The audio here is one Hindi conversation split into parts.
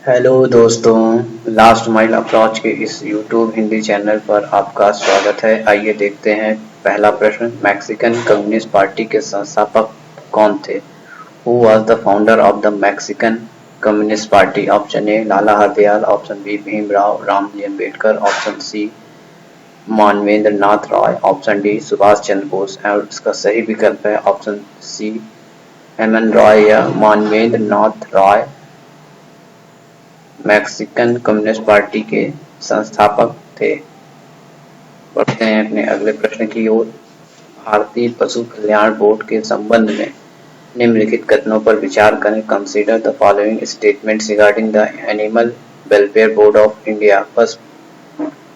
हेलो दोस्तों, लास्ट माइल अप्रोच के इस यूट्यूब हिंदी चैनल पर आपका स्वागत है। आइए देखते हैं पहला प्रश्न। मैक्सिकन कम्युनिस्ट पार्टी के संस्थापक कौन थे? Who was the founder of the Mexican Communist Party? Option A Lala Hardayal, option B Bhimrao Ramji Ambedkar, option C Manvendra Nath Roy, option D Subhash Chandra Bose. और इसका सही विकल्प है ऑप्शन सी एम.एन. रॉय या मानवेंद्र नाथ राय मैक्सिकन कम्युनिस्ट पार्टी के संस्थापक थे। बढ़ते हैं अपने अगले प्रश्न की ओर। भारतीय पशु कल्याण बोर्ड के संबंध में निम्नलिखित कथनों पर विचार करें। Consider the following statements regarding the animal welfare board of India. First,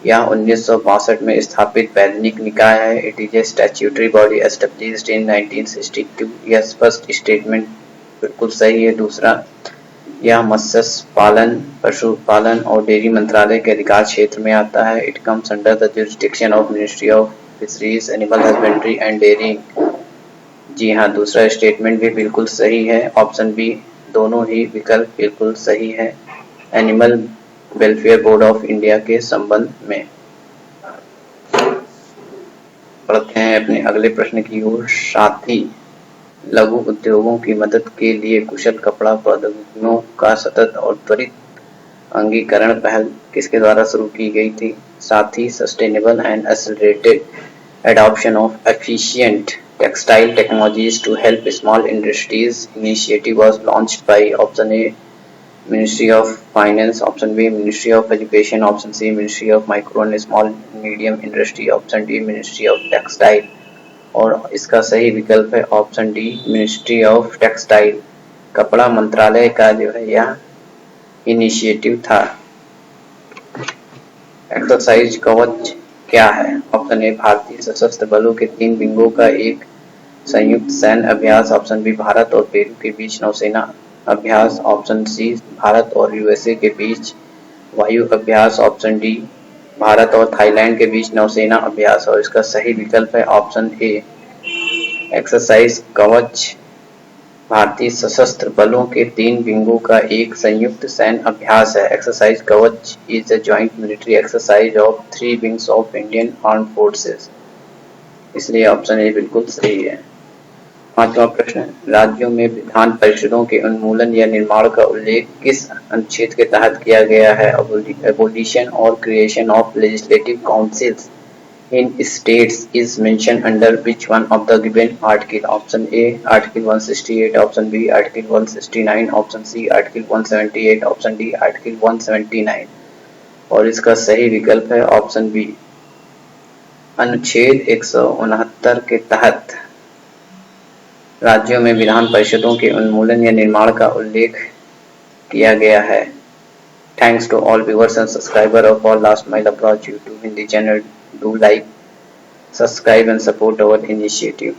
यह 1962 में स्थापित वैधानिक निकाय है। It is a statutory body established in 1962। यह फर्स्ट स्टेटमेंट बिल्कुल सही है। दूसरा, यह मत्स्य पालन, पशुपालन और डेयरी मंत्रालय के अधिकार क्षेत्र में आता है। It comes under the jurisdiction of ministry of fisheries, animal husbandry and dairying. जी हाँ, दूसरा स्टेटमेंट भी बिल्कुल सही है। ऑप्शन बी, दोनों ही विकल्प बिल्कुल सही है animal welfare board of India के संबंध में। बढ़ते हैं अपने अगले प्रश्न की ओर। साथी लघु उद्योगों की मदद के लिए कुशल कपड़ा प्रौद्योगिकियों का सतत और त्वरित अंगीकरण पहल किसके द्वारा शुरू की गई थी? SAATHI sustainable and accelerated adoption of efficient textile technologies to help small industries initiative was launched by option A ministry of finance, option B ministry of education, option C ministry of micro and small medium industry, option D ministry of textile. और इसका सही विकल्प है option D ministry of textile. कपड़ा मंत्रालय का जो है यह इनिशिएटिव था। एक्सरसाइज कवच क्या है? ऑप्शन ए भारतीय सशस्त्र बलों के 3 विंगों का एक संयुक्त सैन्य अभ्यास, ऑप्शन बी भारत और पेरू के बीच नौसेना अभ्यास, ऑप्शन सी भारत और यूएसए के बीच वायु अभ्यास, ऑप्शन डी भारत और थाईलैंड के बीच नौसेना अभ्यास। और इसका सही विकल्प है ऑप्शन ए एक्सरसाइज कवच भारतीय सशस्त्र बलों के 3 विंगों का एक संयुक्त सैन्य अभ्यास है। एक्सरसाइज कवच is a joint military exercise of 3 wings of Indian armed forces. इसलिए ऑप्शन ए बिल्कुल सही है। पांचवा प्रश्न, राज्यों में विधान परिषदों के उन्मूलन या निर्माण का उल्लेख किस अनुच्छेद के तहत किया गया है? एबोलिशन और creation of legislative councils in states is mention under which one of the given article? Option A article 168, option B article 169, option C article 178, option D article 179। और इसका सही विकल्प है ऑप्शन बी अनुच्छेद 169 के तहत राज्यों में विधान परिषदों के उन्मूलन या निर्माण का उल्लेख किया गया है। Thanks to all viewers and subscribers of our Last Mile Approach YouTube Hindi channel. Do like, subscribe and support our initiative.